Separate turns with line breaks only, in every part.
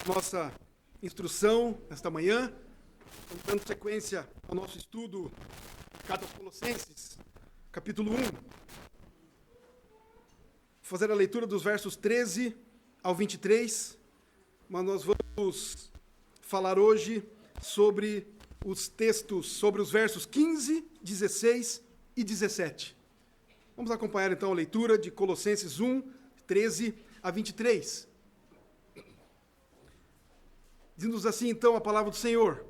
nossa instrução nesta manhã, dando sequência ao nosso estudo da Carta aos Colossenses, capítulo 1. Vou fazer a leitura dos versos 13 ao 23, mas nós vamos falar hoje sobre os textos, sobre os versos 15, 16 e 17. Vamos acompanhar então a leitura de Colossenses 1, 13 a 23. Diz-nos assim então a palavra do Senhor: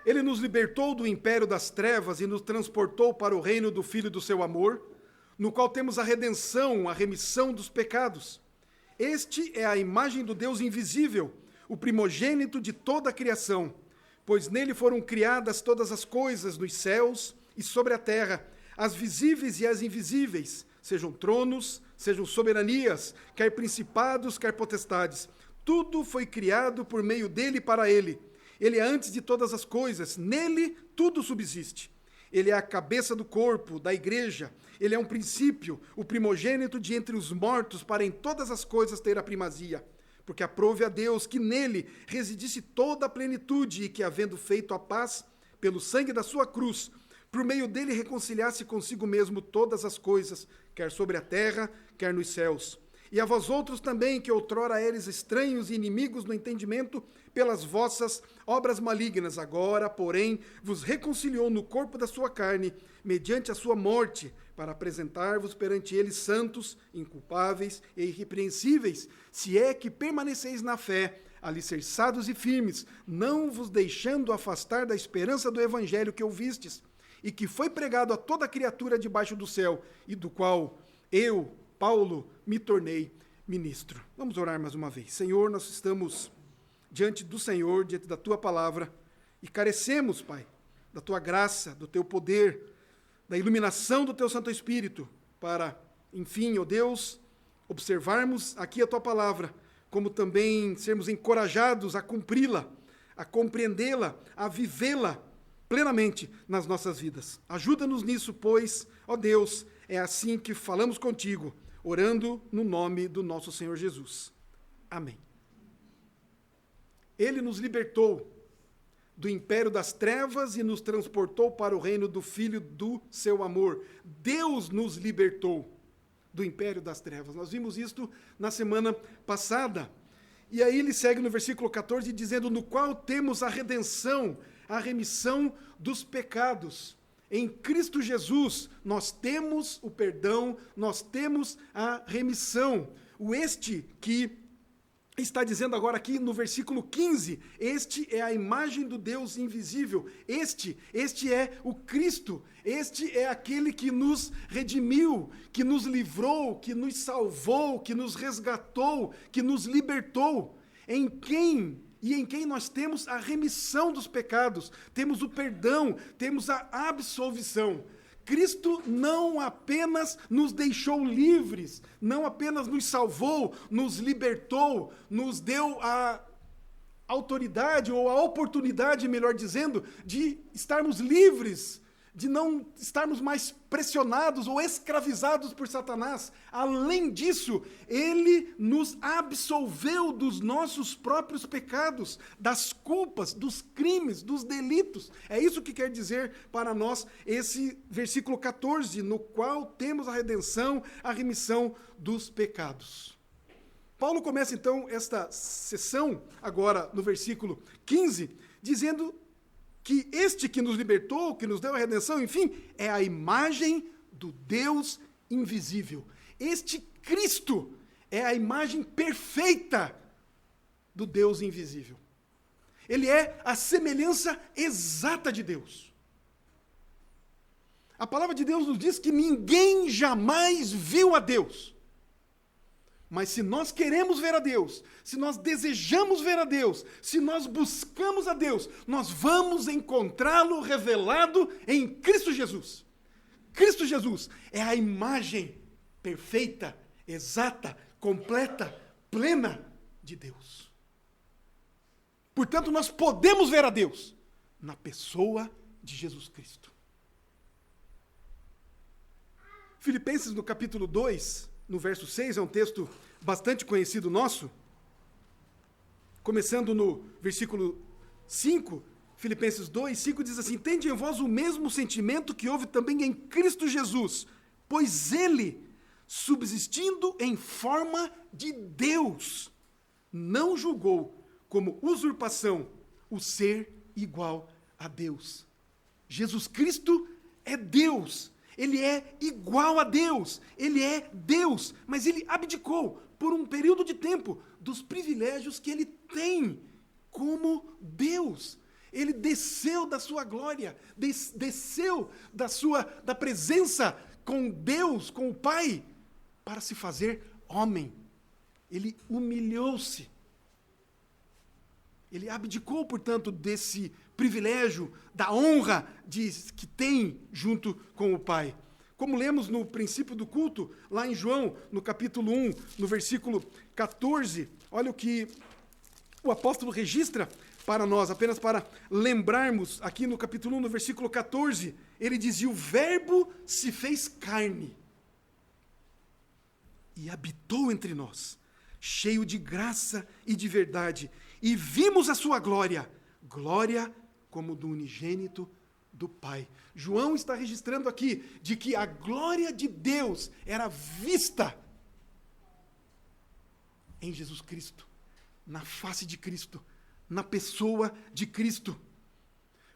Ele nos libertou do império das trevas e nos transportou para o reino do Filho do seu amor, no qual temos a redenção, a remissão dos pecados. Este é a imagem do Deus invisível, o primogênito de toda a criação, pois nele foram criadas todas as coisas nos céus e sobre a terra, as visíveis e as invisíveis, sejam tronos, sejam soberanias, quer principados, quer potestades. Tudo foi criado por meio dele e para ele. Ele é antes de todas as coisas, nele tudo subsiste. Ele é a cabeça do corpo, da igreja. Ele é um princípio, o primogênito de entre os mortos, para em todas as coisas ter a primazia. Porque aprove a Deus que nele residisse toda a plenitude e que, havendo feito a paz pelo sangue da sua cruz, por meio dele reconciliasse consigo mesmo todas as coisas, quer sobre a terra, quer nos céus. E a vós outros também, que outrora eres estranhos e inimigos no entendimento, pelas vossas obras malignas, agora, porém, vos reconciliou no corpo da sua carne, mediante a sua morte, para apresentar-vos perante ele santos, inculpáveis e irrepreensíveis, se é que permaneceis na fé, alicerçados e firmes, não vos deixando afastar da esperança do evangelho que ouvistes, e que foi pregado a toda criatura debaixo do céu, e do qual eu, Paulo, me tornei ministro. Vamos orar mais uma vez. Senhor, nós estamos diante do Senhor, diante da Tua palavra, e carecemos, Pai, da Tua graça, do Teu poder, da iluminação do Teu Santo Espírito, para, enfim, ó Deus, observarmos aqui a Tua palavra, como também sermos encorajados a cumpri-la, a compreendê-la, a vivê-la plenamente nas nossas vidas. Ajuda-nos nisso, pois, ó Deus, é assim que falamos contigo, orando no nome do nosso Senhor Jesus. Amém. Ele nos libertou do império das trevas e nos transportou para o reino do Filho do seu amor. Deus nos libertou do império das trevas. Nós vimos isto na semana passada. E aí ele segue no versículo 14, dizendo: no qual temos a redenção, a remissão dos pecados. Em Cristo Jesus, nós temos o perdão, nós temos a remissão. O este que está dizendo agora aqui no versículo 15, este é a imagem do Deus invisível, este é o Cristo, este é aquele que nos redimiu, que nos livrou, que nos salvou, que nos resgatou, que nos libertou, em quem nós temos a remissão dos pecados, temos o perdão, temos a absolvição. Cristo não apenas nos deixou livres, não apenas nos salvou, nos libertou, nos deu a autoridade ou a oportunidade, melhor dizendo, de estarmos livres, de não estarmos mais pressionados ou escravizados por Satanás. Além disso, ele nos absolveu dos nossos próprios pecados, das culpas, dos crimes, dos delitos. É isso que quer dizer para nós esse versículo 14, no qual temos a redenção, a remissão dos pecados. Paulo começa então esta sessão, agora no versículo 15, dizendo que este que nos libertou, que nos deu a redenção, enfim, é a imagem do Deus invisível. Este Cristo é a imagem perfeita do Deus invisível. Ele é a semelhança exata de Deus. A palavra de Deus nos diz que ninguém jamais viu a Deus. Mas se nós queremos ver a Deus, se nós desejamos ver a Deus, se nós buscamos a Deus, nós vamos encontrá-lo revelado em Cristo Jesus. Cristo Jesus é a imagem perfeita, exata, completa, plena de Deus. Portanto, nós podemos ver a Deus na pessoa de Jesus Cristo. Filipenses, no capítulo 2, no verso 6, é um texto bastante conhecido nosso. começando no versículo 5, Filipenses 2, 5 diz assim: tende em vós o mesmo sentimento que houve também em Cristo Jesus, pois ele, subsistindo em forma de Deus, não julgou como usurpação o ser igual a Deus. Jesus Cristo é Deus, ele é igual a Deus, ele é Deus, mas ele abdicou por um período de tempo dos privilégios que ele tem como Deus. Ele desceu da sua glória, desceu da presença com Deus, com o Pai, para se fazer homem. Ele humilhou-se. Ele abdicou, portanto, desse privilégio, da honra que tem junto com o Pai. Como lemos no princípio do culto, lá em João, no capítulo 1, no versículo 14, olha o que o apóstolo registra para nós, apenas para lembrarmos, aqui no capítulo 1, no versículo 14, ele dizia: o Verbo se fez carne e habitou entre nós, cheio de graça e de verdade, e vimos a sua glória, glória como do unigênito do Pai. João está registrando aqui de que a glória de Deus era vista em Jesus Cristo, na face de Cristo, na pessoa de Cristo.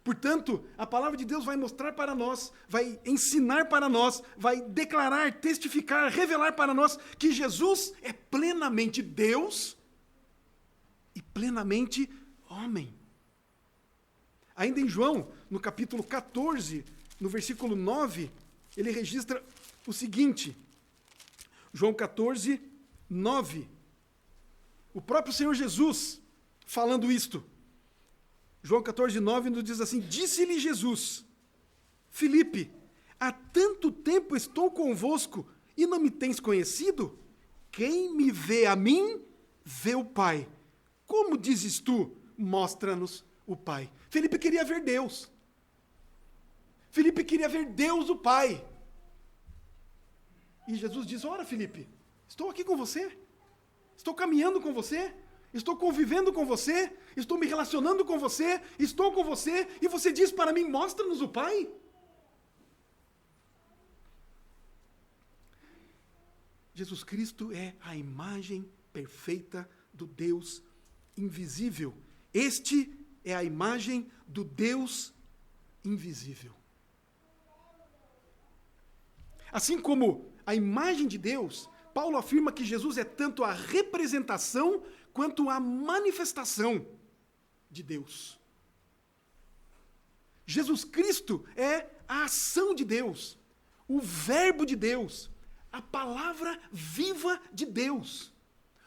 Portanto, a palavra de Deus vai mostrar para nós, vai ensinar para nós, vai declarar, testificar, revelar para nós que Jesus é plenamente Deus e plenamente homem. Ainda em João, no capítulo 14, no versículo 9, ele registra o seguinte, João 14, 9, o próprio Senhor Jesus falando isto. João 14, 9 nos diz assim: disse-lhe Jesus: Filipe, há tanto tempo estou convosco e não me tens conhecido? Quem me vê a mim, vê o Pai. Como dizes tu, mostra-nos o Pai? Filipe queria ver Deus. Filipe queria ver Deus, o Pai. E Jesus diz: ora, Filipe, estou aqui com você. Estou caminhando com você. Estou convivendo com você, estou me relacionando com você, estou com você, e você diz para mim: mostra-nos o Pai? Jesus Cristo é a imagem perfeita do Deus invisível. Este é a imagem do Deus invisível. Assim como a imagem de Deus, Paulo afirma que Jesus é tanto a representação quanto a manifestação de Deus. Jesus Cristo é a ação de Deus, o Verbo de Deus, a palavra viva de Deus,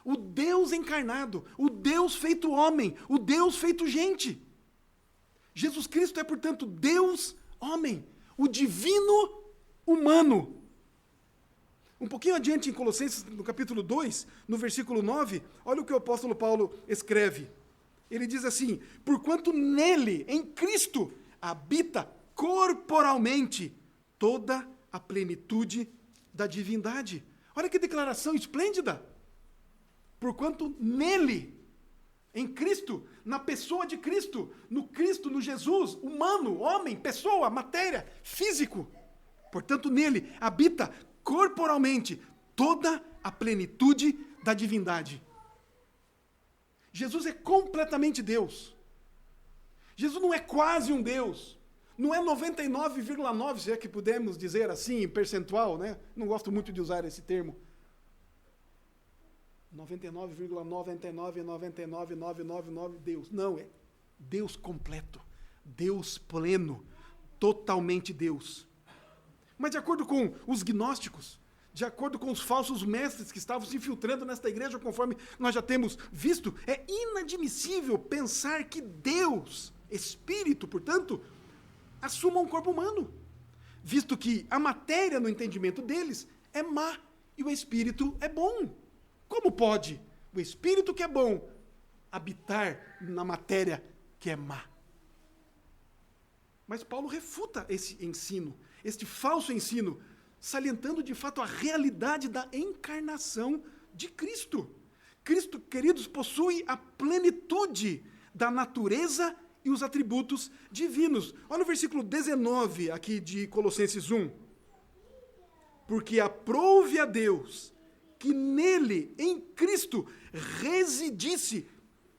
o Deus encarnado, o Deus feito homem, o Deus feito gente. Jesus Cristo é, portanto, Deus homem, o divino humano. Um pouquinho adiante em Colossenses, no capítulo 2, no versículo 9, olha o que o apóstolo Paulo escreve. Ele diz assim: porquanto nele, em Cristo, habita corporalmente toda a plenitude da divindade. Olha que declaração esplêndida. Porquanto nele, em Cristo, na pessoa de Cristo, no Jesus, humano, homem, pessoa, matéria, físico. Portanto, nele habita corporalmente toda a plenitude da divindade. Jesus é completamente Deus. Jesus não é quase um Deus. Não é 99,9, se é que podemos dizer assim, em percentual, né? Não gosto muito de usar esse termo. 99,99999999 Deus. Não, é Deus completo. Deus pleno. Totalmente Deus. Mas de acordo com os gnósticos, de acordo com os falsos mestres que estavam se infiltrando nesta igreja, conforme nós já temos visto, é inadmissível pensar que Deus, Espírito, portanto, assuma um corpo humano, visto que a matéria, no entendimento deles, é má e o Espírito é bom. Como pode o Espírito que é bom habitar na matéria que é má? Mas Paulo refuta esse ensino, este falso ensino, salientando de fato a realidade da encarnação de Cristo. Cristo, queridos, possui a plenitude da natureza e os atributos divinos. Olha o versículo 19 aqui de Colossenses 1. Porque aprouve a Deus que nele, em Cristo, residisse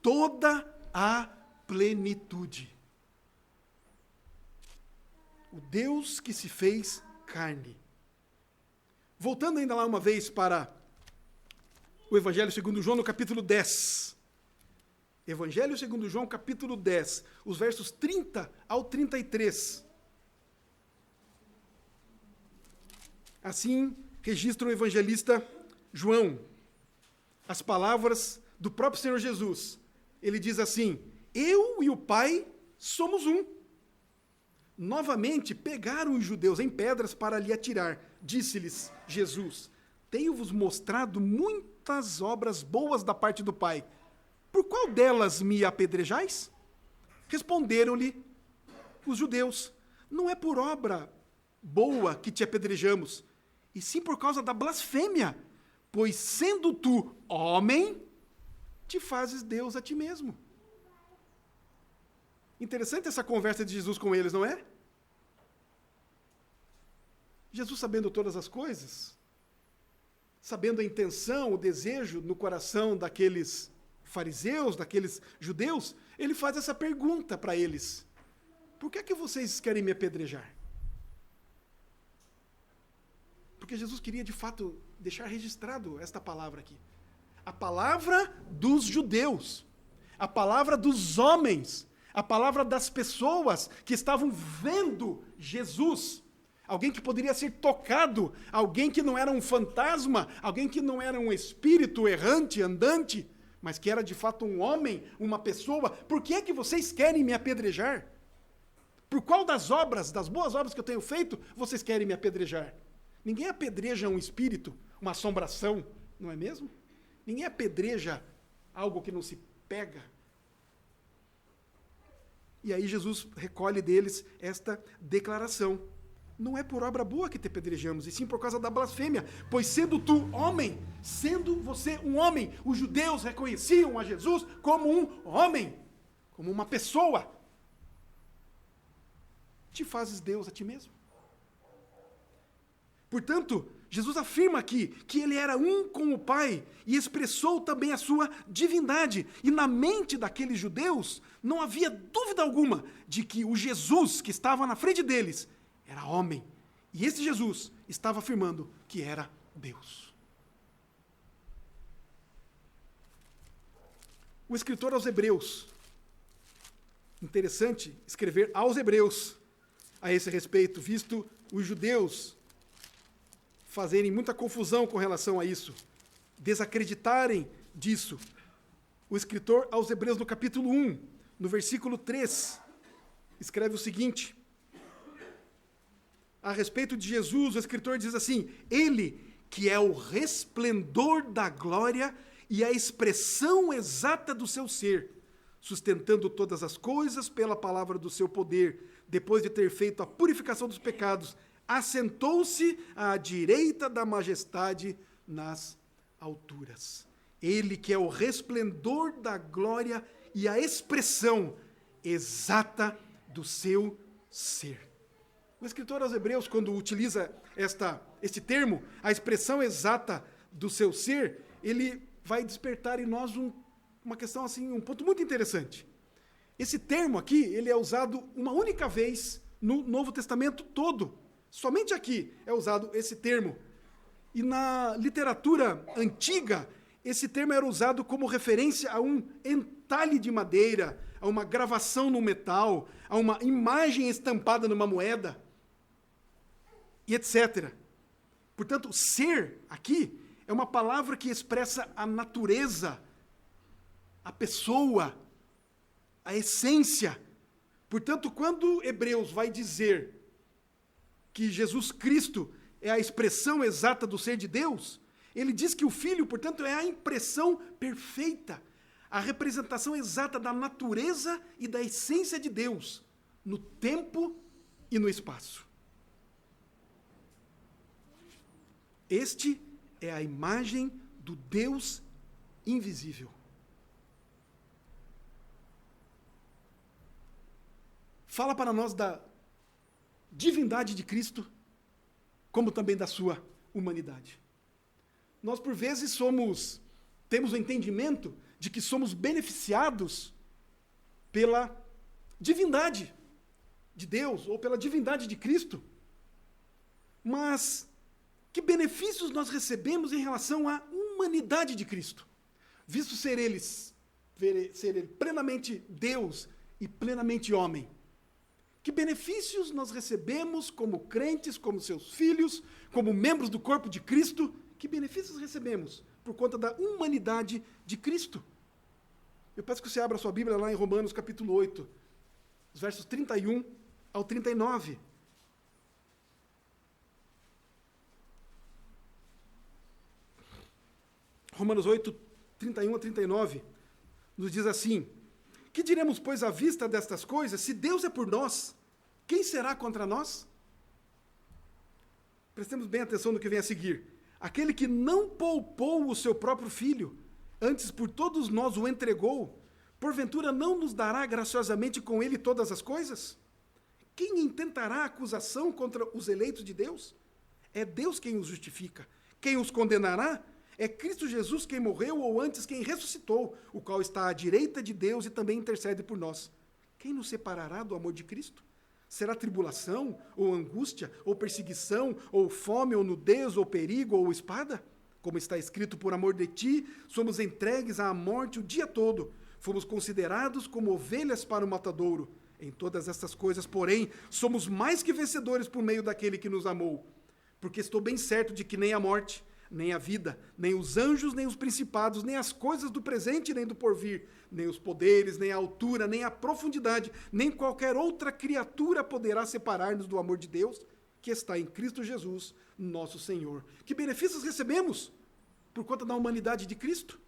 toda a plenitude. O Deus que se fez carne. Voltando ainda lá uma vez para o Evangelho segundo João, no capítulo 10. Evangelho segundo João, capítulo 10, os versos 30 ao 33. Assim registra o evangelista João as palavras do próprio Senhor Jesus. Ele diz assim: eu e o Pai somos um. Novamente pegaram os judeus em pedras para lhe atirar. Disse-lhes Jesus: tenho-vos mostrado muitas obras boas da parte do Pai. Por qual delas me apedrejais? Responderam-lhe os judeus: não é por obra boa que te apedrejamos, e sim por causa da blasfêmia, pois sendo tu homem, te fazes Deus a ti mesmo. Interessante essa conversa de Jesus com eles, não é? Jesus, sabendo todas as coisas, sabendo a intenção, o desejo no coração daqueles fariseus, daqueles judeus, ele faz essa pergunta para eles: por que é que vocês querem me apedrejar? Porque Jesus queria, de fato, deixar registrado esta palavra aqui. A palavra dos judeus, a palavra dos homens, a palavra das pessoas que estavam vendo Jesus. Alguém que poderia ser tocado, alguém que não era um fantasma, alguém que não era um espírito errante, andante, mas que era de fato um homem, uma pessoa. Por que é que vocês querem me apedrejar? Por qual das obras, das boas obras que eu tenho feito, vocês querem me apedrejar? Ninguém apedreja um espírito, uma assombração, não é mesmo? Ninguém apedreja algo que não se pega. E aí Jesus recolhe deles esta declaração: não é por obra boa que te apedrejamos, e sim por causa da blasfêmia, pois sendo tu homem, sendo você um homem, os judeus reconheciam a Jesus como um homem, como uma pessoa. Te fazes Deus a ti mesmo. Portanto, Jesus afirma aqui que ele era um com o Pai e expressou também a sua divindade. E na mente daqueles judeus não havia dúvida alguma de que o Jesus que estava na frente deles era homem. E esse Jesus estava afirmando que era Deus. O escritor aos Hebreus, interessante escrever aos Hebreus a esse respeito, visto os judeus fazerem muita confusão com relação a isso, desacreditarem disso. O escritor aos Hebreus, no capítulo 1, no versículo 3, escreve o seguinte: a respeito de Jesus, o escritor diz assim: ele que é o resplendor da glória e a expressão exata do seu ser, sustentando todas as coisas pela palavra do seu poder, depois de ter feito a purificação dos pecados, assentou-se à direita da majestade nas alturas. Ele que é o resplendor da glória e a expressão exata do seu ser. O escritor aos Hebreus, quando utiliza este termo, a expressão exata do seu ser, ele vai despertar em nós uma questão assim, um ponto muito interessante. Esse termo aqui, ele é usado uma única vez no Novo Testamento todo. Somente aqui é usado esse termo. E na literatura antiga, esse termo era usado como referência a um entalhe de madeira, a uma gravação no metal, a uma imagem estampada numa moeda, e etc. Portanto, ser aqui é uma palavra que expressa a natureza, a pessoa, a essência. Portanto, quando Hebreus vai dizer que Jesus Cristo é a expressão exata do ser de Deus, ele diz que o Filho, portanto, é a impressão perfeita, a representação exata da natureza e da essência de Deus, no tempo e no espaço. Este é a imagem do Deus invisível. Fala para nós da divindade de Cristo, como também da sua humanidade. Nós, por vezes, temos o entendimento de que somos beneficiados pela divindade de Deus, ou pela divindade de Cristo. Mas que benefícios nós recebemos em relação à humanidade de Cristo, visto ser ele plenamente Deus e plenamente homem? Que benefícios nós recebemos como crentes, como seus filhos, como membros do corpo de Cristo? Que benefícios recebemos por conta da humanidade de Cristo? Eu peço que você abra sua Bíblia lá em Romanos capítulo 8, os versos 31 ao 39. Romanos 8, 31 a 39, nos diz assim: que diremos, pois, à vista destas coisas? Se Deus é por nós, quem será contra nós? Prestemos bem atenção no que vem a seguir. Aquele que não poupou o seu próprio filho, antes por todos nós o entregou, porventura não nos dará graciosamente com ele todas as coisas? Quem intentará acusação contra os eleitos de Deus? É Deus quem os justifica. Quem os condenará? É Cristo Jesus quem morreu, ou antes quem ressuscitou, o qual está à direita de Deus e também intercede por nós. Quem nos separará do amor de Cristo? Será tribulação, ou angústia, ou perseguição, ou fome, ou nudez, ou perigo, ou espada? Como está escrito, por amor de ti, somos entregues à morte o dia todo. Fomos considerados como ovelhas para o matadouro. Em todas estas coisas, porém, somos mais que vencedores por meio daquele que nos amou. Porque estou bem certo de que nem a morte, nem a vida, nem os anjos, nem os principados, nem as coisas do presente, nem do porvir, nem os poderes, nem a altura, nem a profundidade, nem qualquer outra criatura poderá separar-nos do amor de Deus, que está em Cristo Jesus, nosso Senhor. Que benefícios recebemos por conta da humanidade de Cristo?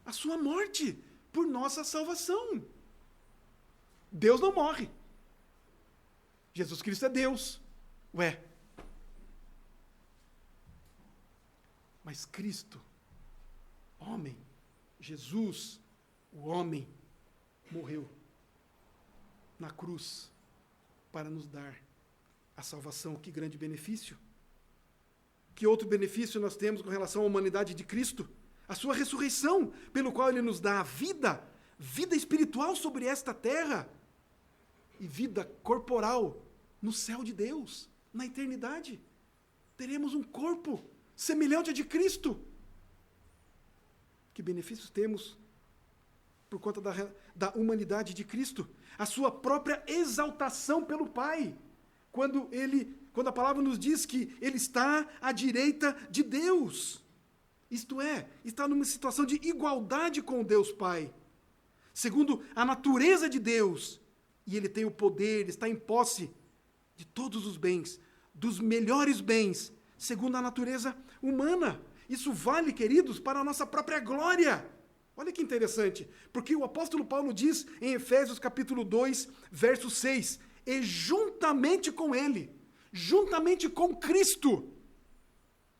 A sua morte por nossa salvação. Deus não morre. Jesus Cristo é Deus. Mas Cristo, homem, Jesus, o homem, morreu na cruz para nos dar a salvação. Que grande benefício! Que outro benefício nós temos com relação à humanidade de Cristo? A sua ressurreição, pelo qual ele nos dá a vida espiritual sobre esta terra e vida corporal no céu de Deus, na eternidade. Teremos um corpo semelhante a de Cristo. Que benefícios temos por conta da humanidade de Cristo? A sua própria exaltação pelo Pai. Quando a palavra nos diz que ele está à direita de Deus. Isto é, está numa situação de igualdade com o Deus Pai. Segundo a natureza de Deus. E ele tem o poder, está em posse de todos os bens, dos melhores bens, segundo a natureza humana. Isso vale, queridos, para a nossa própria glória. Olha que interessante, porque o apóstolo Paulo diz em Efésios capítulo 2, verso 6, e juntamente com ele, juntamente com Cristo,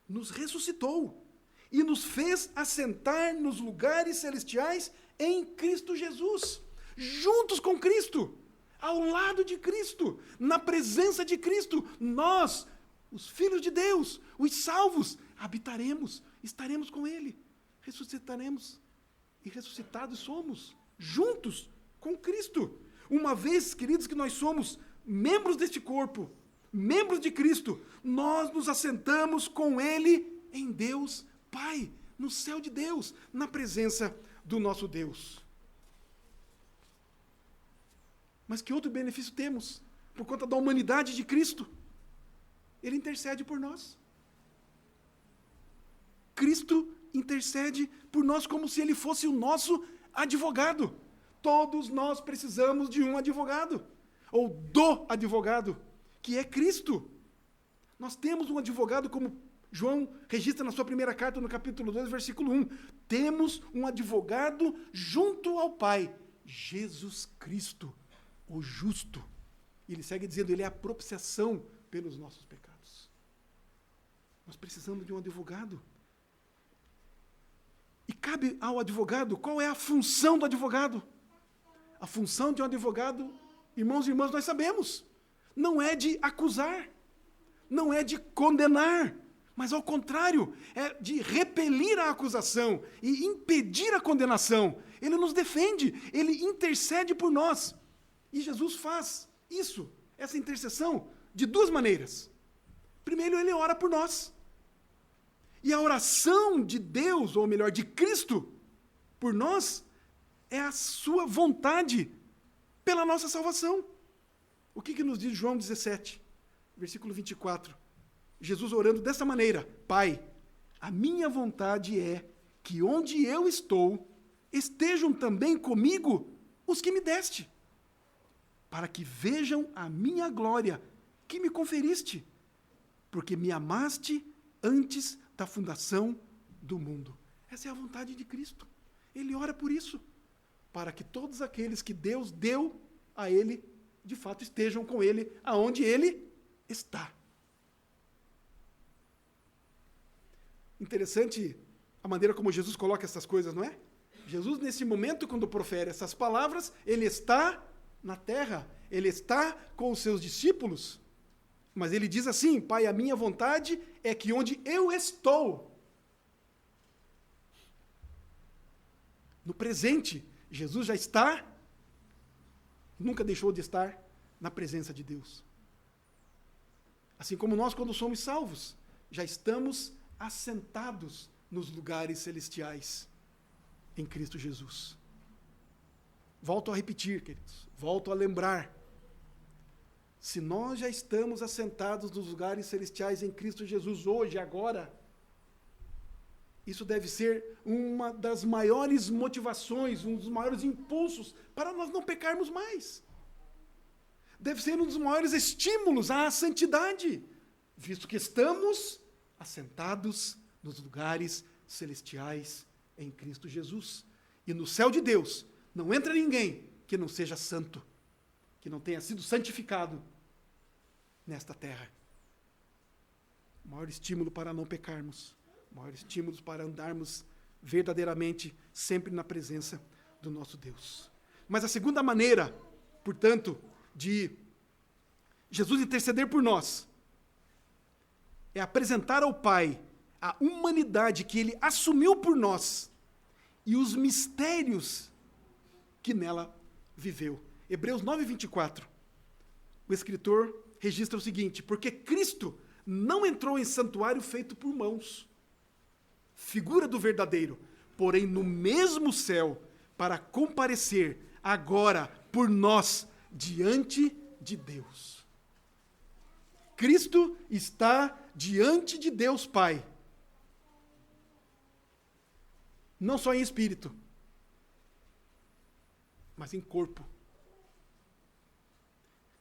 nos ressuscitou e nos fez assentar nos lugares celestiais em Cristo Jesus, juntos com Cristo, ao lado de Cristo, na presença de Cristo, nós, os filhos de Deus, os salvos, habitaremos, estaremos com ele, ressuscitaremos e ressuscitados somos, juntos com Cristo. Uma vez, queridos, que nós somos membros deste corpo, membros de Cristo, nós nos assentamos com ele em Deus Pai, no céu de Deus, na presença do nosso Deus. Mas que outro benefício temos por conta da humanidade de Cristo? Ele intercede por nós. Cristo intercede por nós como se ele fosse o nosso advogado. Todos nós precisamos de um advogado, ou do advogado, que é Cristo. Nós temos um advogado, como João registra na sua primeira carta, no capítulo 2, versículo 1. Temos um advogado junto ao Pai, Jesus Cristo, o justo. E ele segue dizendo, ele é a propiciação pelos nossos pecados. Nós precisamos de um advogado. E cabe ao advogado, qual é a função do advogado? A função de um advogado, irmãos e irmãs, nós sabemos, não é de acusar, não é de condenar, mas ao contrário, é de repelir a acusação e impedir a condenação. Ele nos defende, ele intercede por nós. E Jesus faz isso, essa intercessão, de duas maneiras. Primeiro, ele ora por nós. E a oração de Deus, ou melhor, de Cristo, por nós, é a sua vontade pela nossa salvação. O que nos diz João 17, versículo 24? Jesus orando dessa maneira: Pai, a minha vontade é que onde eu estou, estejam também comigo os que me deste, para que vejam a minha glória que me conferiste, porque me amaste antes da fundação do mundo. Essa é a vontade de Cristo. Ele ora por isso, para que todos aqueles que Deus deu a ele, de fato estejam com ele aonde ele está. Interessante a maneira como Jesus coloca essas coisas, não é? Jesus, nesse momento, quando profere essas palavras, ele está na terra, ele está com os seus discípulos, mas ele diz assim: Pai, a minha vontade é que onde eu estou, no presente, Jesus já está, nunca deixou de estar na presença de Deus. Assim como nós, quando somos salvos, já estamos assentados nos lugares celestiais em Cristo Jesus. Volto a repetir, queridos, volto a lembrar. Se nós já estamos assentados nos lugares celestiais em Cristo Jesus hoje, agora, isso deve ser uma das maiores motivações, um dos maiores impulsos para nós não pecarmos mais. Deve ser um dos maiores estímulos à santidade, visto que estamos assentados nos lugares celestiais em Cristo Jesus. E no céu de Deus não entra ninguém que não seja santo, que não tenha sido santificado nesta terra. O maior estímulo para não pecarmos, o maior estímulo para andarmos verdadeiramente sempre na presença do nosso Deus. Mas a segunda maneira, portanto, de Jesus interceder por nós, é apresentar ao Pai a humanidade que ele assumiu por nós e os mistérios que nela viveu. Hebreus 9:24. O escritor registra o seguinte: porque Cristo não entrou em santuário feito por mãos, figura do verdadeiro, porém no mesmo céu, para comparecer agora por nós diante de Deus. Cristo está diante de Deus Pai, não só em espírito, mas em corpo.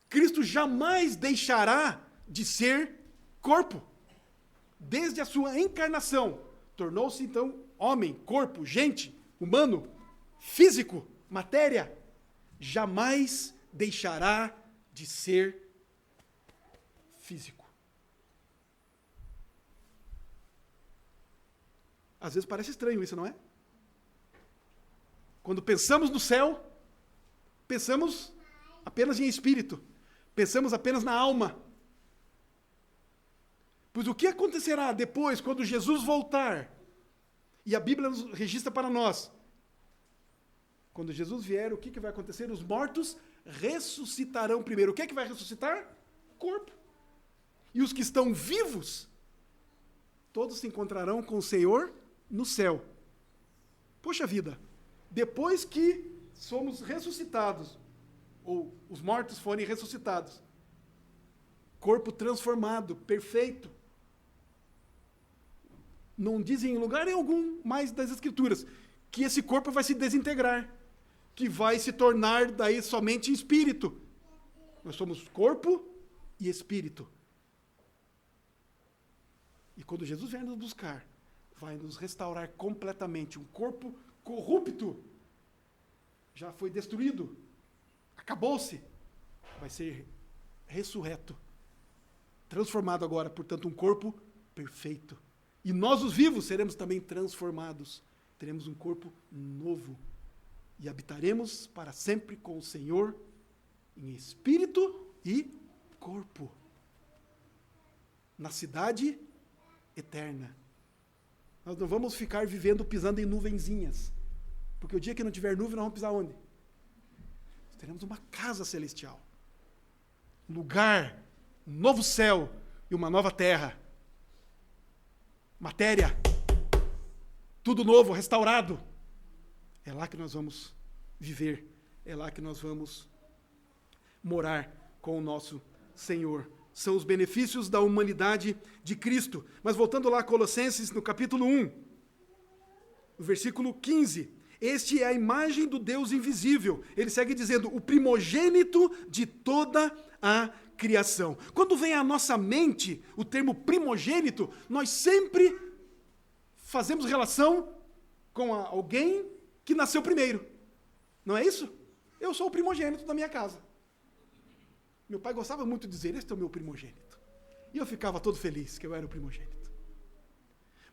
Cristo jamais deixará de ser corpo. Desde a sua encarnação, tornou-se então homem, corpo, gente, humano, físico, matéria. Jamais deixará de ser físico. Às vezes parece estranho isso, não é? Quando pensamos no céu, pensamos apenas em espírito, pensamos apenas na alma. Pois o que acontecerá depois, quando Jesus voltar? E a Bíblia nos registra para nós. Quando Jesus vier, o que vai acontecer? Os mortos ressuscitarão primeiro. O que é que vai ressuscitar? Corpo. E os que estão vivos, todos se encontrarão com o Senhor no céu. Poxa vida, depois que somos ressuscitados, ou os mortos forem ressuscitados, corpo transformado, perfeito. Não dizem em lugar algum mais das Escrituras que esse corpo vai se desintegrar, que vai se tornar daí somente espírito. Nós somos corpo e espírito. E quando Jesus vier nos buscar, vai nos restaurar completamente. Um corpo corrupto já foi destruído, acabou-se, vai ser ressurreto, transformado agora, portanto, um corpo perfeito. E nós, os vivos, seremos também transformados teremos um corpo novo e habitaremos para sempre com o Senhor em espírito e corpo, na cidade eterna. Nós não vamos ficar vivendo pisando em nuvenzinhas, porque o dia que não tiver nuvem, nós vamos pisar onde? Nós teremos uma casa celestial, um lugar, um novo céu e uma nova terra. Matéria, tudo novo, restaurado. É lá que nós vamos viver, é lá que nós vamos morar com o nosso Senhor. São os benefícios da humanidade de Cristo. Mas voltando lá a Colossenses, no capítulo 1, no versículo 15, este é a imagem do Deus invisível. Ele segue dizendo, o primogênito de toda a criação. Quando vem à nossa mente o termo primogênito, nós sempre fazemos relação com alguém que nasceu primeiro. Não é isso? Eu sou o primogênito da minha casa. Meu pai gostava muito de dizer, este é o meu primogênito. E eu ficava todo feliz que eu era o primogênito.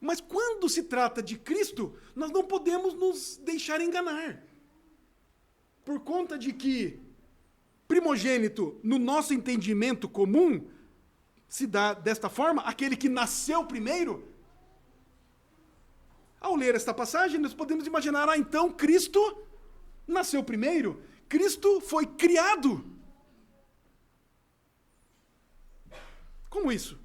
Mas quando se trata de Cristo, nós não podemos nos deixar enganar. Por conta de que primogênito, no nosso entendimento comum, se dá desta forma, aquele que nasceu primeiro. Ao ler esta passagem, nós podemos imaginar, então Cristo nasceu primeiro, Cristo foi criado. Como isso?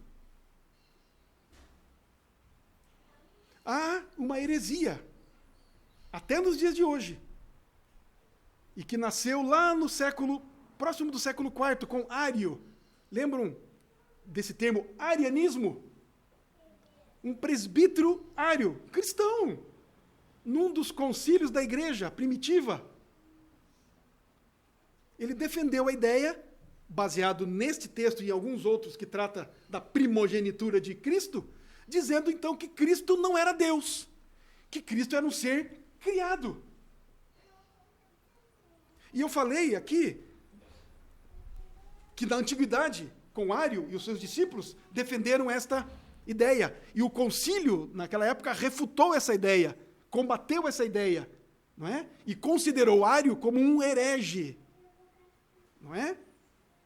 Há uma heresia, até nos dias de hoje, e que nasceu lá no século, próximo do século IV, com Ário. Lembram desse termo, arianismo? Um presbítero ário, cristão, num dos concílios da igreja primitiva. Ele defendeu a ideia, baseado neste texto e em alguns outros que trata da primogenitura de Cristo, dizendo então que Cristo não era Deus, que Cristo era um ser criado. E eu falei aqui que na antiguidade, com Ário e os seus discípulos, defenderam esta ideia. E o concílio, naquela época, refutou essa ideia, combateu essa ideia, não é? E considerou Ário como um herege, não é?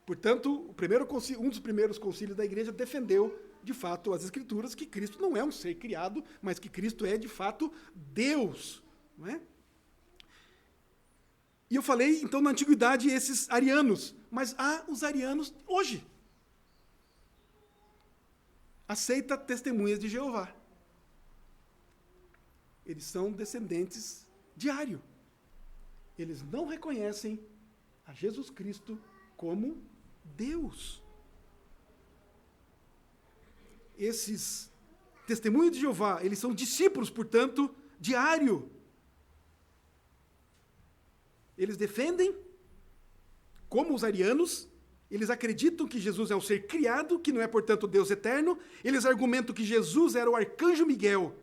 Portanto, um dos primeiros concílios da igreja defendeu, de fato, as Escrituras, que Cristo não é um ser criado, mas que Cristo é, de fato, Deus, não é? E eu falei, então, na antiguidade, esses arianos, mas há os arianos hoje. Aceita testemunhas de Jeová. Eles são descendentes de Ário. Eles não reconhecem a Jesus Cristo como Deus. Esses testemunhos de Jeová, eles são discípulos, portanto, de Ário. Eles defendem, como os arianos, eles acreditam que Jesus é um ser criado, que não é, portanto, Deus eterno. Eles argumentam que Jesus era o arcanjo Miguel.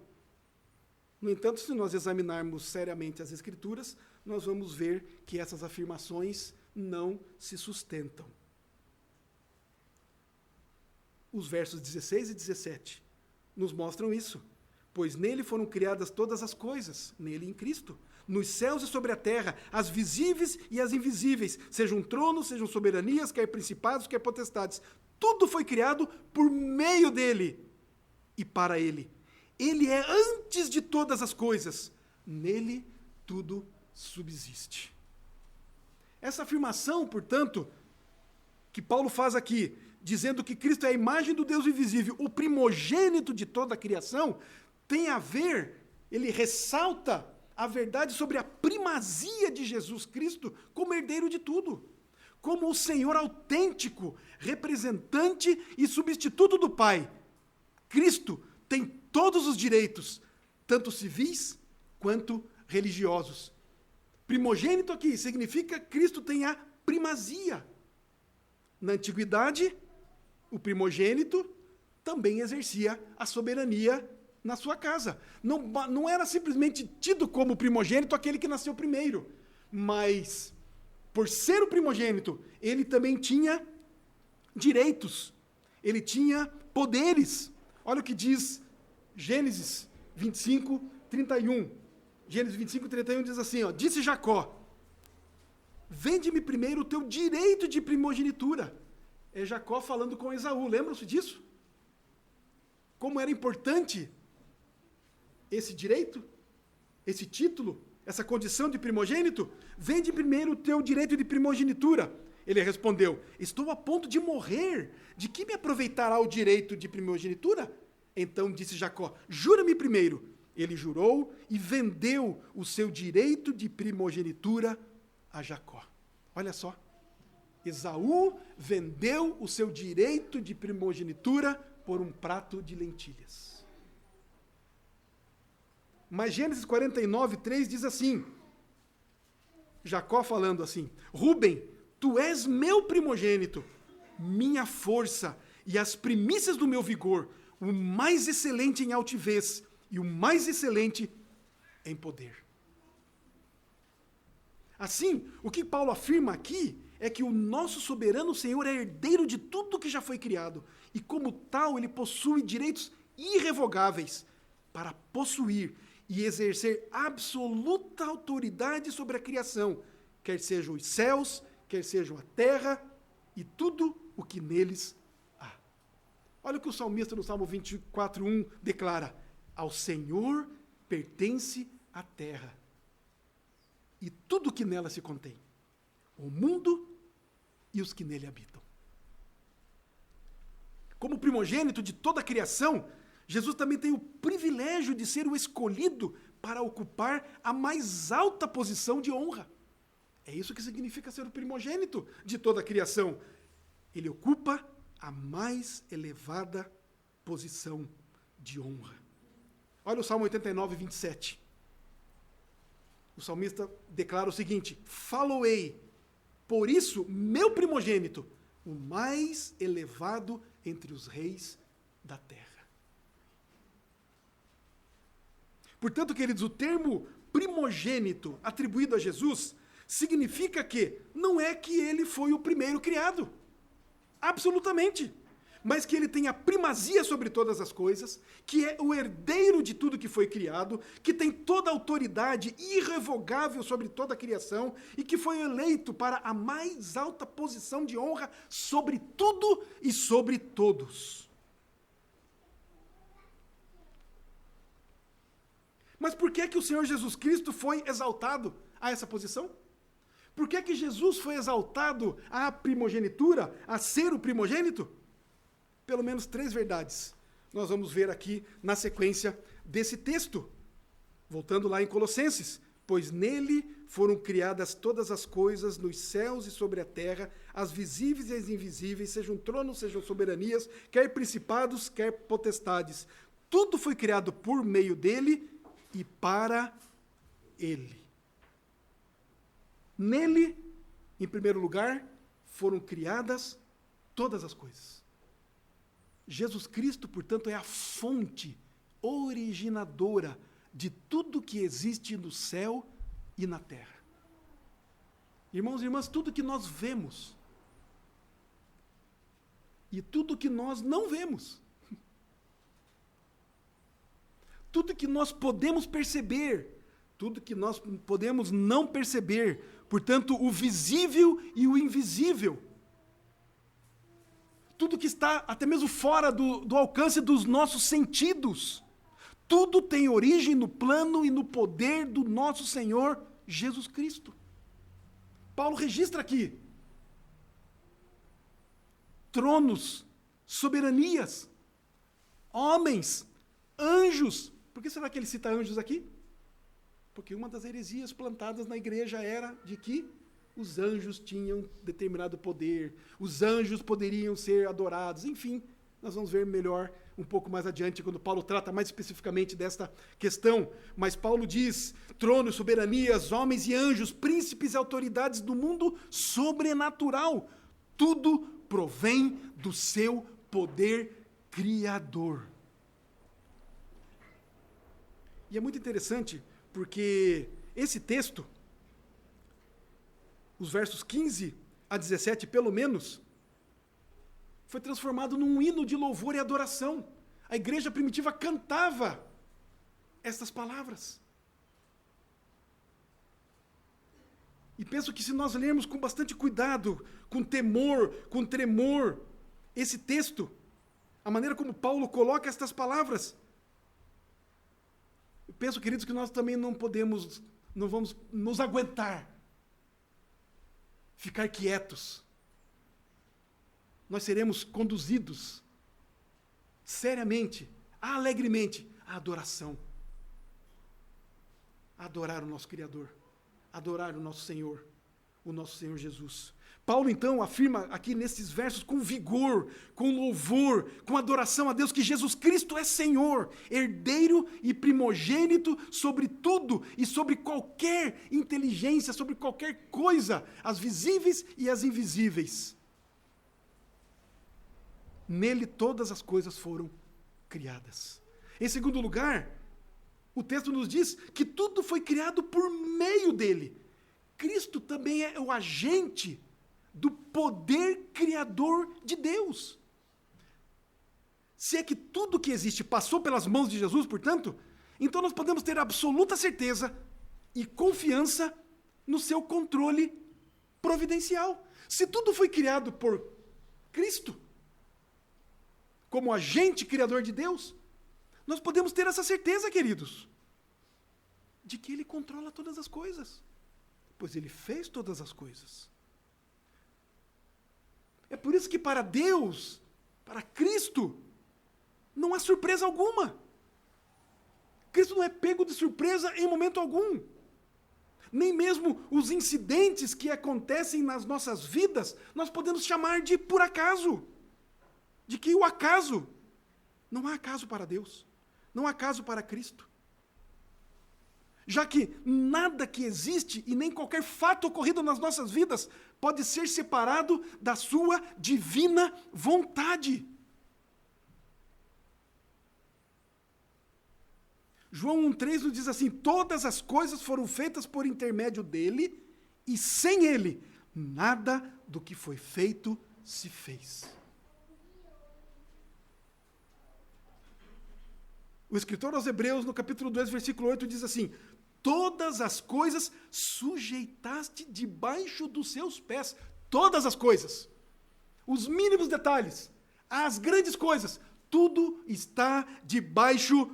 No entanto, se nós examinarmos seriamente as Escrituras, nós vamos ver que essas afirmações não se sustentam. Os versos 16 e 17 nos mostram isso. Pois nele foram criadas todas as coisas, nele em Cristo, nos céus e sobre a terra, as visíveis e as invisíveis, sejam tronos, sejam soberanias, quer principados, quer potestades. Tudo foi criado por meio dele e para ele. Ele é antes de todas as coisas. Nele tudo subsiste. Essa afirmação, portanto, que Paulo faz aqui, dizendo que Cristo é a imagem do Deus invisível, o primogênito de toda a criação, tem a ver, ele ressalta a verdade sobre a primazia de Jesus Cristo como herdeiro de tudo, como o Senhor autêntico, representante e substituto do Pai. Cristo tem todos os direitos, tanto civis quanto religiosos. Primogênito aqui significa que Cristo tem a primazia. Na antiguidade, o primogênito também exercia a soberania na sua casa. Não era simplesmente tido como primogênito aquele que nasceu primeiro, mas, por ser o primogênito, ele também tinha direitos, ele tinha poderes. Olha o que diz Gênesis 25, 31. Gênesis 25, 31 diz assim, ó, disse Jacó, vende-me primeiro o teu direito de primogenitura. É Jacó falando com Esaú, lembram-se disso? Como era importante esse direito, esse título, essa condição de primogênito? Vende primeiro o teu direito de primogenitura. Ele respondeu, estou a ponto de morrer, de que me aproveitará o direito de primogenitura? Então disse Jacó, jura-me primeiro. Ele jurou e vendeu o seu direito de primogenitura a Jacó. Olha só, Esaú vendeu o seu direito de primogenitura por um prato de lentilhas. Mas Gênesis 49, 3 diz assim, Jacó falando assim, Rúben, tu és meu primogênito, minha força e as primícias do meu vigor, o mais excelente em altivez e o mais excelente em poder. Assim, o que Paulo afirma aqui é que o nosso soberano Senhor é herdeiro de tudo que já foi criado e, como tal, ele possui direitos irrevogáveis para possuir e exercer absoluta autoridade sobre a criação, quer sejam os céus, quer sejam a terra e tudo o que neles há. Olha o que o salmista no Salmo 24:1 declara, ao Senhor pertence a terra e tudo que nela se contém, o mundo e os que nele habitam. Como primogênito de toda a criação, Jesus também tem o privilégio de ser o escolhido para ocupar a mais alta posição de honra. É isso que significa ser o primogênito de toda a criação. Ele ocupa a mais elevada posição de honra. Olha o Salmo 89, 27. O salmista declara o seguinte, faloei, por isso, meu primogênito, o mais elevado entre os reis da terra. Portanto, queridos, o termo primogênito atribuído a Jesus significa que não é que ele foi o primeiro criado, absolutamente, mas que ele tem a primazia sobre todas as coisas, que é o herdeiro de tudo que foi criado, que tem toda a autoridade irrevogável sobre toda a criação e que foi eleito para a mais alta posição de honra sobre tudo e sobre todos. Mas por que que o Senhor Jesus Cristo foi exaltado a essa posição? Por que que Jesus foi exaltado à primogenitura, a ser o primogênito? Pelo menos 3 verdades nós vamos ver aqui na sequência desse texto. Voltando lá em Colossenses, pois nele foram criadas todas as coisas nos céus e sobre a terra, as visíveis e as invisíveis, sejam tronos, sejam soberanias, quer principados, quer potestades. Tudo foi criado por meio dele e para ele. Nele, em primeiro lugar, foram criadas todas as coisas. Jesus Cristo, portanto, é a fonte originadora de tudo que existe no céu e na terra. Irmãos e irmãs, tudo que nós vemos e tudo que nós não vemos, tudo que nós podemos perceber, tudo que nós podemos não perceber, portanto, o visível e o invisível, tudo que está até mesmo fora do alcance dos nossos sentidos, tudo tem origem no plano e no poder do nosso Senhor Jesus Cristo. Paulo registra aqui tronos, soberanias, homens, anjos. Por que será que ele cita anjos aqui? Porque uma das heresias plantadas na igreja era de que os anjos tinham determinado poder, os anjos poderiam ser adorados, enfim, nós vamos ver melhor um pouco mais adiante, quando Paulo trata mais especificamente desta questão. Mas Paulo diz, tronos, soberanias, homens e anjos, príncipes e autoridades do mundo sobrenatural, tudo provém do seu poder criador. E é muito interessante, porque esse texto, os versos 15 a 17, pelo menos, foi transformado num hino de louvor e adoração. A igreja primitiva cantava estas palavras. E penso que se nós lermos com bastante cuidado, com temor, com tremor, esse texto, a maneira como Paulo coloca estas palavras, eu penso, queridos, que nós também não vamos nos aguentar, ficar quietos. Nós seremos conduzidos seriamente, alegremente, à adoração. A adorar o nosso Criador, adorar o nosso Senhor Jesus. Paulo, então, afirma aqui nesses versos com vigor, com louvor, com adoração a Deus, que Jesus Cristo é Senhor, herdeiro e primogênito sobre tudo e sobre qualquer inteligência, sobre qualquer coisa, as visíveis e as invisíveis. Nele todas as coisas foram criadas. Em segundo lugar, o texto nos diz que tudo foi criado por meio dele. Cristo também é o agente do poder criador de Deus. Se é que tudo que existe passou pelas mãos de Jesus, portanto, então nós podemos ter absoluta certeza e confiança no seu controle providencial. Se tudo foi criado por Cristo, como agente criador de Deus, nós podemos ter essa certeza, queridos, de que Ele controla todas as coisas, pois Ele fez todas as coisas. É por isso que para Deus, para Cristo, não há surpresa alguma. Cristo não é pego de surpresa em momento algum. Nem mesmo os incidentes que acontecem nas nossas vidas, nós podemos chamar de por acaso. De que o acaso, não há acaso para Deus, não há acaso para Cristo. Já que nada que existe e nem qualquer fato ocorrido nas nossas vidas pode ser separado da sua divina vontade. João 1,3 nos diz assim: todas as coisas foram feitas por intermédio dele, e sem ele, nada do que foi feito se fez. O escritor aos Hebreus, no capítulo 2, versículo 8, diz assim: todas as coisas sujeitaste debaixo dos seus pés. Todas as coisas. Os mínimos detalhes, as grandes coisas, tudo está debaixo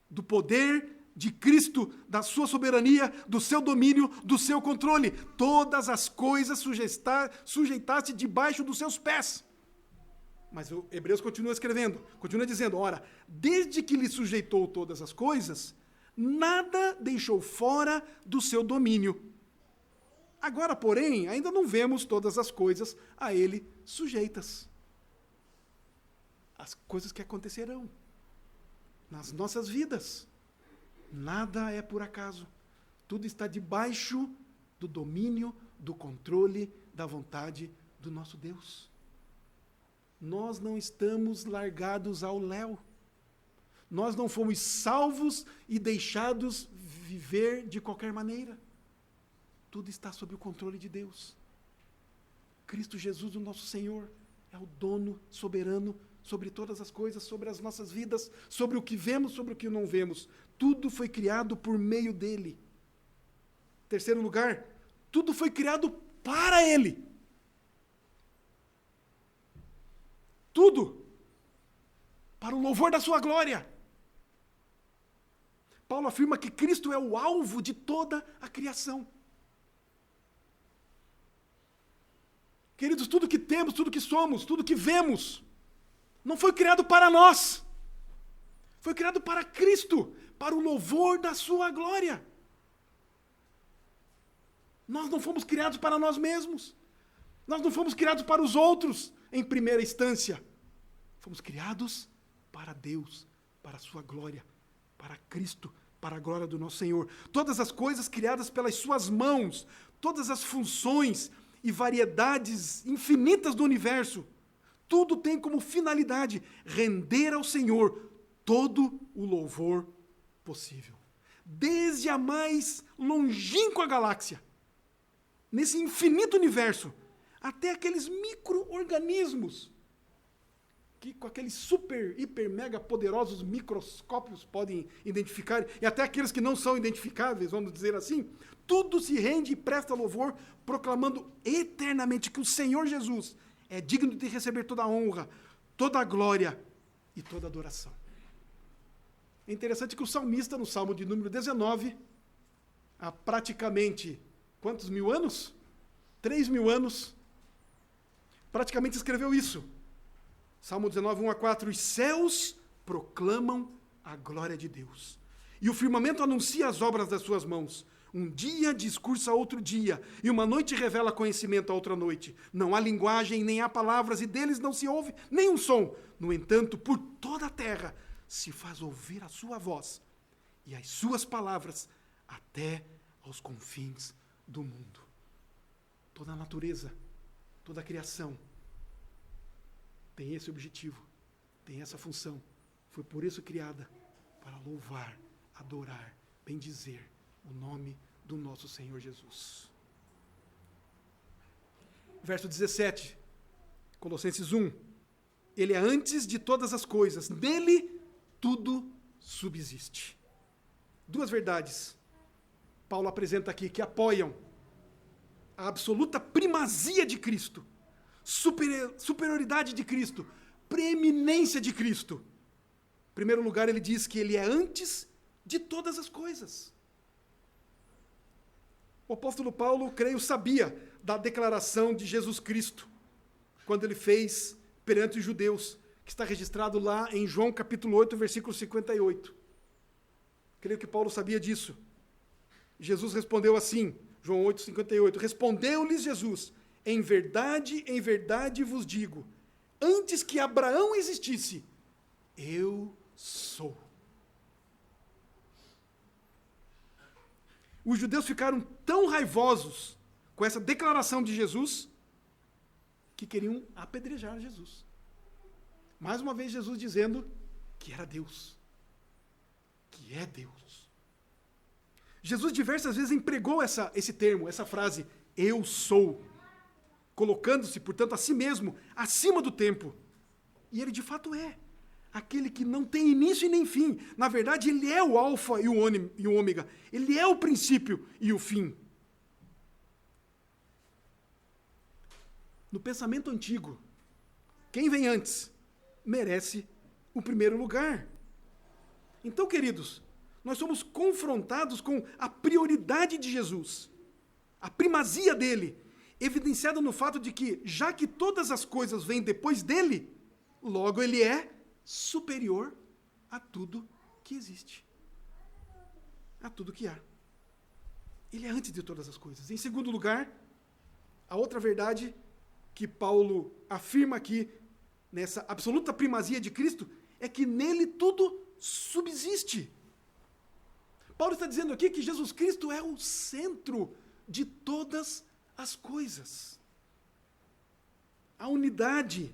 do poder de Cristo, da sua soberania, do seu domínio, do seu controle. Todas as coisas sujeitaste debaixo dos seus pés. Mas o Hebreus continua escrevendo, continua dizendo: ora, desde que lhe sujeitou todas as coisas, nada deixou fora do seu domínio. Agora, porém, ainda não vemos todas as coisas a ele sujeitas. As coisas que acontecerão nas nossas vidas. Nada é por acaso. Tudo está debaixo do domínio, do controle, da vontade do nosso Deus. Nós não estamos largados ao léu. Nós não fomos salvos e deixados viver de qualquer maneira. Tudo está sob o controle de Deus. Cristo Jesus, o nosso Senhor, é o dono soberano sobre todas as coisas, sobre as nossas vidas, sobre o que vemos, sobre o que não vemos. Tudo foi criado por meio dele. Terceiro lugar, tudo foi criado para ele. Tudo para o louvor da sua glória. Paulo afirma que Cristo é o alvo de toda a criação. Queridos, tudo que temos, tudo que somos, tudo que vemos, não foi criado para nós. Foi criado para Cristo, para o louvor da sua glória. Nós não fomos criados para nós mesmos. Nós não fomos criados para os outros, em primeira instância. Fomos criados para Deus, para a sua glória, para Cristo, para a glória do nosso Senhor. Todas as coisas criadas pelas suas mãos, todas as funções e variedades infinitas do universo, tudo tem como finalidade render ao Senhor todo o louvor possível. Desde a mais longínqua galáxia, nesse infinito universo, até aqueles micro-organismos que com aqueles super, hiper, mega poderosos microscópios podem identificar, e até aqueles que não são identificáveis, vamos dizer assim, tudo se rende e presta louvor, proclamando eternamente que o Senhor Jesus é digno de receber toda a honra, toda a glória e toda a adoração. É interessante que o salmista, no Salmo de número 19, há praticamente, quantos mil anos? 3.000 anos, praticamente escreveu isso. Salmo 19, 1-4, os céus proclamam a glória de Deus, e o firmamento anuncia as obras das suas mãos. Um dia discursa a outro dia, e uma noite revela conhecimento a outra noite. Não há linguagem, nem há palavras, e deles não se ouve nenhum som. No entanto, por toda a terra se faz ouvir a sua voz, e as suas palavras até aos confins do mundo. Toda a natureza, toda a criação tem esse objetivo, tem essa função. Foi por isso criada, para louvar, adorar, bendizer o nome do nosso Senhor Jesus. Verso 17, Colossenses 1. Ele é antes de todas as coisas, nele tudo subsiste. Duas verdades Paulo apresenta aqui que apoiam a absoluta primazia de Cristo, superioridade de Cristo, preeminência de Cristo. Em primeiro lugar, ele diz que ele é antes de todas as coisas. O apóstolo Paulo, creio, sabia da declaração de Jesus Cristo, quando ele fez perante os judeus, que está registrado lá em João capítulo 8, versículo 58. Creio que Paulo sabia disso. Jesus respondeu assim, João 8, 58, respondeu-lhes Jesus, em verdade vos digo, antes que Abraão existisse, eu sou. Os judeus ficaram tão raivosos com essa declaração de Jesus que queriam apedrejar Jesus. Mais uma vez Jesus dizendo que era Deus, que é Deus. Jesus diversas vezes empregou esse termo, essa frase, eu sou, colocando-se, portanto, a si mesmo, acima do tempo. E ele de fato é aquele que não tem início e nem fim. Na verdade, ele é o alfa e o ômega. Ele é o princípio e o fim. No pensamento antigo, quem vem antes merece o primeiro lugar. Então, queridos, nós somos confrontados com a prioridade de Jesus, a primazia dele, evidenciada no fato de que, já que todas as coisas vêm depois dele, logo ele é superior a tudo que existe, a tudo que há. Ele é antes de todas as coisas. Em segundo lugar, a outra verdade que Paulo afirma aqui, nessa absoluta primazia de Cristo, é que nele tudo subsiste. Paulo está dizendo aqui que Jesus Cristo é o centro de todas as coisas. A unidade,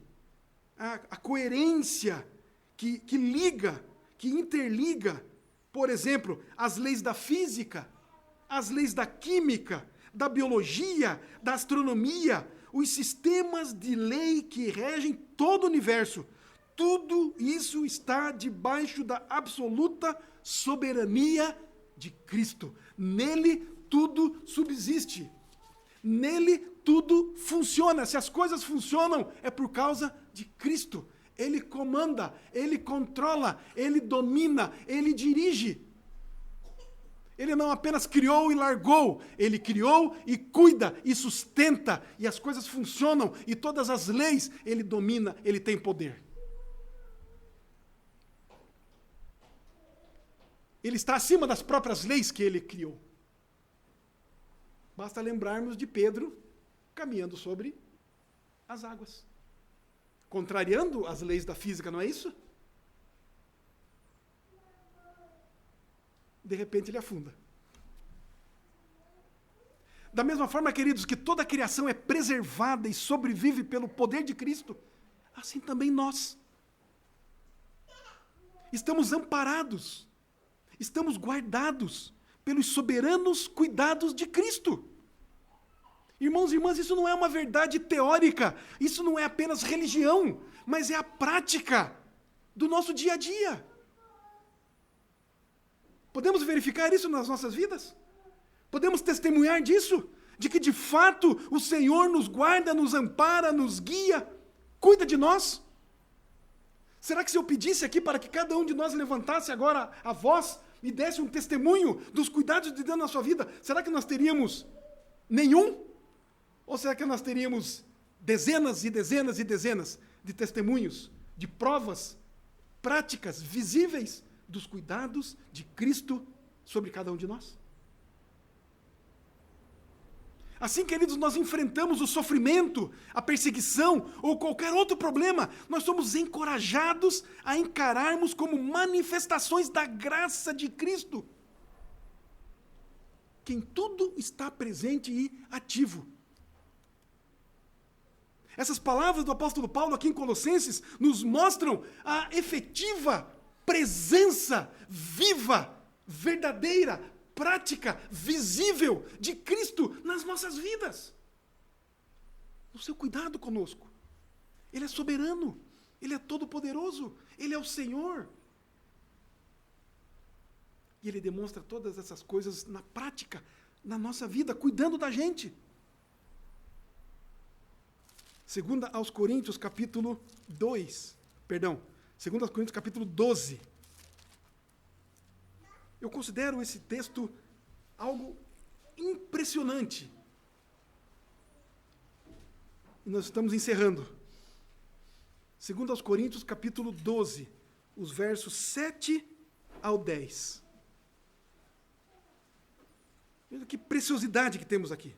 a coerência que liga, que interliga, por exemplo, as leis da física, as leis da química, da biologia, da astronomia, os sistemas de lei que regem todo o universo. Tudo isso está debaixo da absoluta soberania de Cristo. Nele tudo subsiste. Nele tudo funciona. Se as coisas funcionam, é por causa de Cristo. Ele comanda, ele controla, ele domina, ele dirige. Ele não apenas criou e largou, ele criou e cuida e sustenta, e as coisas funcionam, e todas as leis ele domina, ele tem poder. Ele está acima das próprias leis que ele criou. Basta lembrarmos de Pedro caminhando sobre as águas, contrariando as leis da física, não é isso? De repente ele afunda. Da mesma forma, queridos, que toda a criação é preservada e sobrevive pelo poder de Cristo, assim também nós. Estamos amparados, estamos guardados pelos soberanos cuidados de Cristo. Irmãos e irmãs, isso não é uma verdade teórica, isso não é apenas religião, mas é a prática do nosso dia a dia. Podemos verificar isso nas nossas vidas? Podemos testemunhar disso? De que de fato o Senhor nos guarda, nos ampara, nos guia, cuida de nós? Será que se eu pedisse aqui para que cada um de nós levantasse agora a voz e desse um testemunho dos cuidados de Deus na sua vida, será que nós teríamos nenhum? Ou será que nós teríamos dezenas e dezenas e dezenas de testemunhos, de provas práticas, visíveis dos cuidados de Cristo sobre cada um de nós? Assim, queridos, nós enfrentamos o sofrimento, a perseguição ou qualquer outro problema, nós somos encorajados a encararmos como manifestações da graça de Cristo, que em tudo está presente e ativo. Essas palavras do apóstolo Paulo aqui em Colossenses nos mostram a efetiva presença viva, verdadeira, prática, visível de Cristo nas nossas vidas. O seu cuidado conosco. Ele é soberano, Ele é todo-poderoso, Ele é o Senhor. E Ele demonstra todas essas coisas na prática, na nossa vida, cuidando da gente. 2 aos Coríntios, capítulo 12. Eu considero esse texto algo impressionante. E nós estamos encerrando. 2 aos Coríntios, capítulo 12, os versos 7 ao 10. Veja que preciosidade que temos aqui.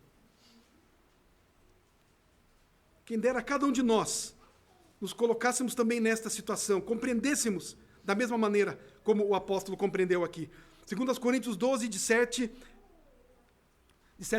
Quem dera a cada um de nós nos colocássemos também nesta situação, compreendêssemos da mesma maneira como o apóstolo compreendeu aqui. 2 Coríntios 12, de 7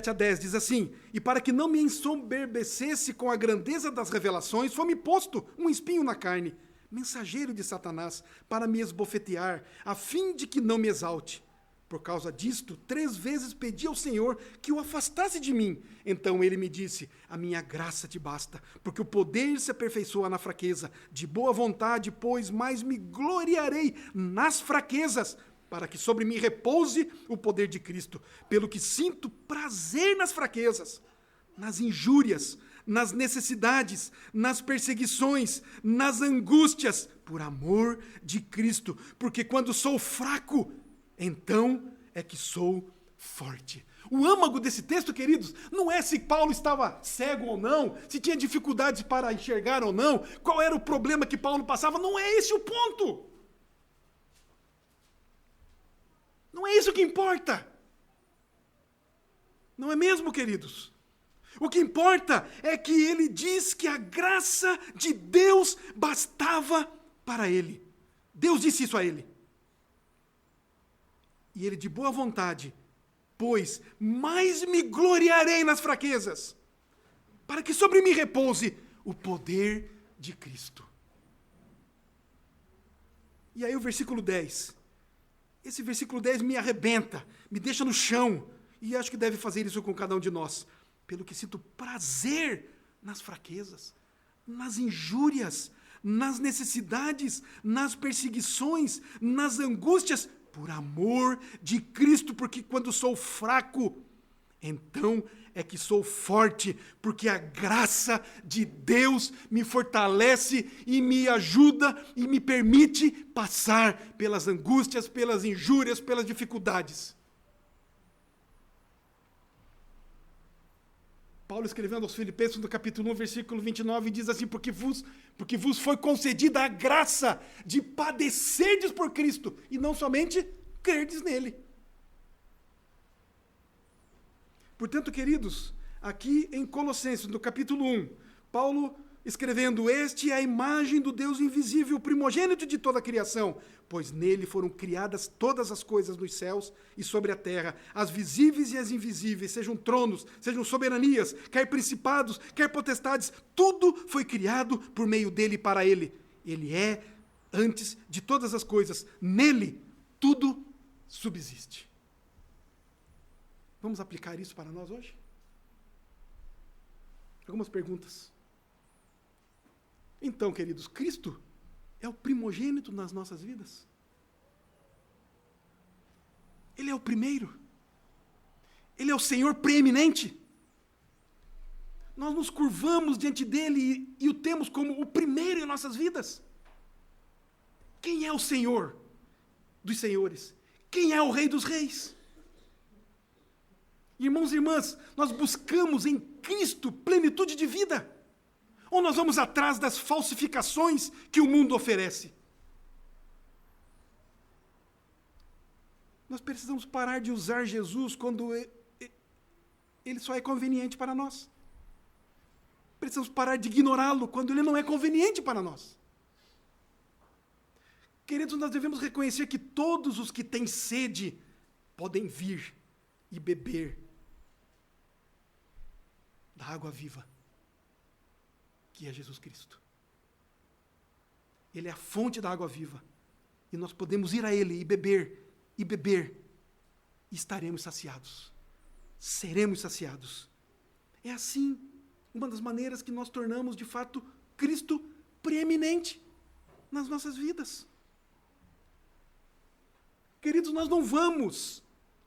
a 10, diz assim: E para que não me ensoberbecesse com a grandeza das revelações, foi-me posto um espinho na carne, mensageiro de Satanás, para me esbofetear, a fim de que não me exalte. Por causa disto, 3 vezes pedi ao Senhor que o afastasse de mim. Então ele me disse: a minha graça te basta, porque o poder se aperfeiçoa na fraqueza. De boa vontade, pois, mais me gloriarei nas fraquezas, para que sobre mim repouse o poder de Cristo. Pelo que sinto prazer nas fraquezas, nas injúrias, nas necessidades, nas perseguições, nas angústias, por amor de Cristo. Porque quando sou fraco, então é que sou forte. O âmago desse texto, queridos, não é se Paulo estava cego ou não, se tinha dificuldades para enxergar ou não, qual era o problema que Paulo passava, não é esse o ponto. Não é isso que importa. Não é mesmo, queridos? O que importa é que ele diz que a graça de Deus bastava para ele. Deus disse isso a ele. E ele de boa vontade, pois mais me gloriarei nas fraquezas, para que sobre mim repouse o poder de Cristo. E aí o versículo 10. Esse versículo 10 me arrebenta, me deixa no chão, e acho que deve fazer isso com cada um de nós. Pelo que sinto prazer nas fraquezas, nas injúrias, nas necessidades, nas perseguições, nas angústias, por amor de Cristo, porque quando sou fraco, então é que sou forte, porque a graça de Deus me fortalece e me ajuda e me permite passar pelas angústias, pelas injúrias, pelas dificuldades. Paulo, escrevendo aos Filipenses, no capítulo 1, versículo 29, diz assim: porque vos foi concedida a graça de padecerdes por Cristo, e não somente crerdes nele. Portanto, queridos, aqui em Colossenses, no capítulo 1, Paulo escrevendo: este é a imagem do Deus invisível, o primogênito de toda a criação, pois nele foram criadas todas as coisas nos céus e sobre a terra, as visíveis e as invisíveis, sejam tronos, sejam soberanias, quer principados, quer potestades, tudo foi criado por meio dele e para ele. Ele é antes de todas as coisas, nele tudo subsiste. Vamos aplicar isso para nós hoje? Algumas perguntas. Então, queridos, Cristo é o primogênito nas nossas vidas. Ele é o primeiro. Ele é o Senhor preeminente. Nós nos curvamos diante dele e o temos como o primeiro em nossas vidas. Quem é o Senhor dos senhores? Quem é o Rei dos reis? Irmãos e irmãs, nós buscamos em Cristo plenitude de vida? Ou nós vamos atrás das falsificações que o mundo oferece? Nós precisamos parar de usar Jesus quando ele só é conveniente para nós. Precisamos parar de ignorá-lo quando ele não é conveniente para nós. Queridos, nós devemos reconhecer que todos os que têm sede podem vir e beber da água viva, que é Jesus Cristo. Ele é a fonte da água viva. E nós podemos ir a Ele e beber, e estaremos saciados. Seremos saciados. É assim, uma das maneiras que nós tornamos, de fato, Cristo preeminente nas nossas vidas. Queridos, nós não vamos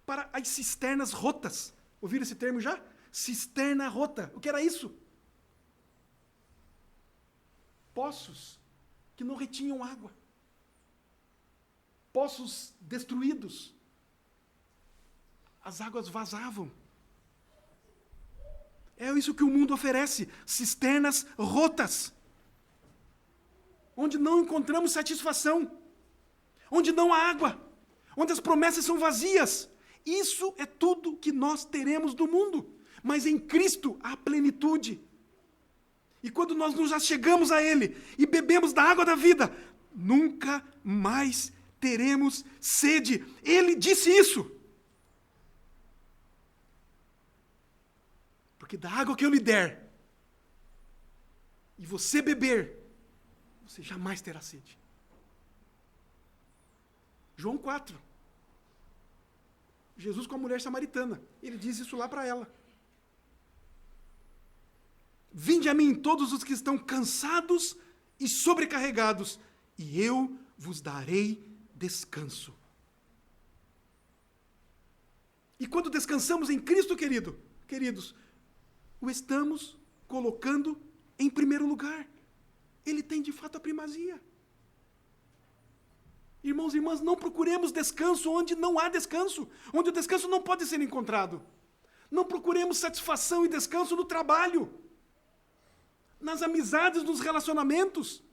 para as cisternas rotas. Ouviram esse termo já? Cisterna rota. O que era isso? Poços que não retinham água. Poços destruídos. As águas vazavam. É isso que o mundo oferece. Cisternas rotas. Onde não encontramos satisfação. Onde não há água. Onde as promessas são vazias. Isso é tudo que nós teremos do mundo. Mas em Cristo há plenitude. E quando nós nos achegamos a Ele e bebemos da água da vida, nunca mais teremos sede. Ele disse isso. Porque da água que eu lhe der, e você beber, você jamais terá sede. João 4. Jesus com a mulher samaritana. Ele diz isso lá para ela. Vinde a mim todos os que estão cansados e sobrecarregados, e eu vos darei descanso. E quando descansamos em Cristo, queridos, o estamos colocando em primeiro lugar. Ele tem de fato a primazia. Irmãos e irmãs, não procuremos descanso onde não há descanso, onde o descanso não pode ser encontrado. Não procuremos satisfação e descanso no trabalho, nas amizades, nos relacionamentos,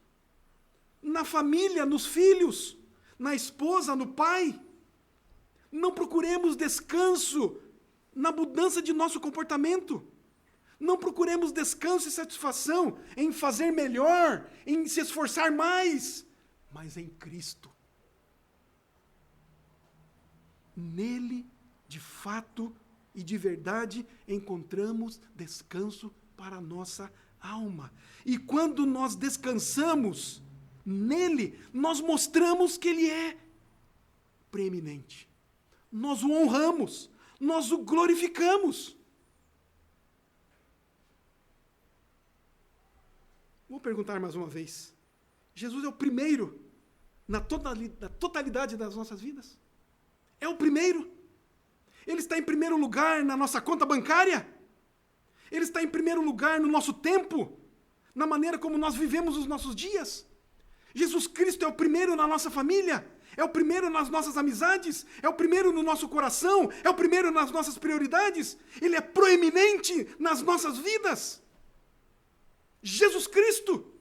na família, nos filhos, na esposa, no pai. Não procuremos descanso na mudança de nosso comportamento. Não procuremos descanso e satisfação em fazer melhor, em se esforçar mais, mas em Cristo. Nele, de fato e de verdade, encontramos descanso para a nossa alma. E quando nós descansamos nele, nós mostramos que ele é preeminente. Nós o honramos, nós o glorificamos. Vou perguntar mais uma vez. Jesus é o primeiro na totalidade das nossas vidas? É o primeiro? Ele está em primeiro lugar na nossa conta bancária? Ele está em primeiro lugar no nosso tempo? Na maneira como nós vivemos os nossos dias? Jesus Cristo é o primeiro na nossa família? É o primeiro nas nossas amizades? É o primeiro no nosso coração? É o primeiro nas nossas prioridades? Ele é proeminente nas nossas vidas? Jesus Cristo!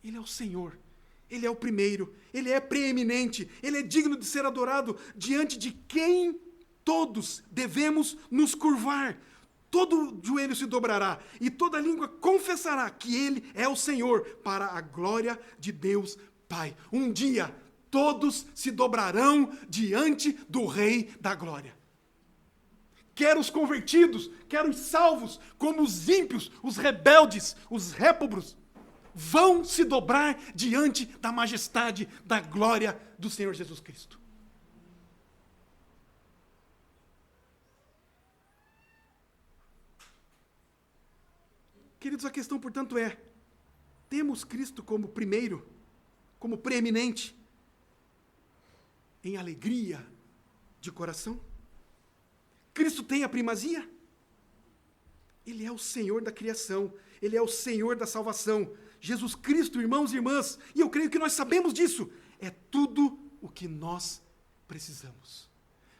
Ele é o Senhor. Ele é o primeiro, ele é preeminente, ele é digno de ser adorado, diante de quem todos devemos nos curvar. Todo joelho se dobrará e toda língua confessará que ele é o Senhor, para a glória de Deus Pai. Um dia, todos se dobrarão diante do Rei da Glória. Quer os convertidos, quer os salvos, como os ímpios, os rebeldes, os réprobos, vão se dobrar diante da majestade, da glória do Senhor Jesus Cristo. Queridos, a questão, portanto, é: temos Cristo como primeiro, como preeminente, em alegria de coração? Cristo tem a primazia? Ele é o Senhor da criação, Ele é o Senhor da salvação. Jesus Cristo, irmãos e irmãs, e eu creio que nós sabemos disso, é tudo o que nós precisamos.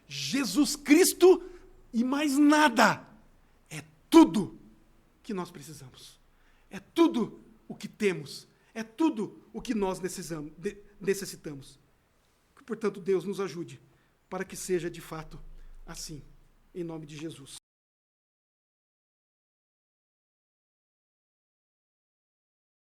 Jesus Cristo e mais nada, é tudo que nós precisamos. É tudo o que temos, é tudo o que nós necessitamos. Portanto, Deus nos ajude para que seja de fato assim, em nome de Jesus.